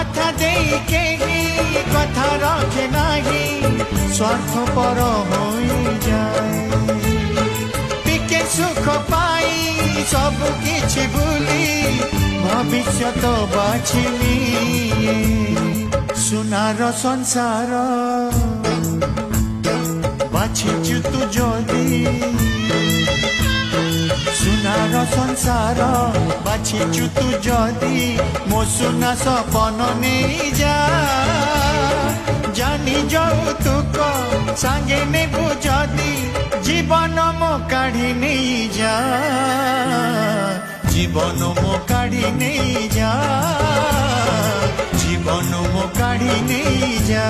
কথা দেই কেহি কথা রখে নাহি স্বার্থপর হয়ে যায় টিকে সুখ পাই সবু কিছু ভুলি ভবিষ্যৎ বাছি নিয়ে সোনার সংসার বাছিছু তু যদি সোনার সংসার বাছিছু তু যদি মো সোনা সপন নেই যা জানি যৌতুক সাঙ্গে নেবু যদি জীবন মো কাঢ়ি নেই যা জীবন মো কাঢ়ি নেই যা জীবন মো কাঢ়ি নেই যা।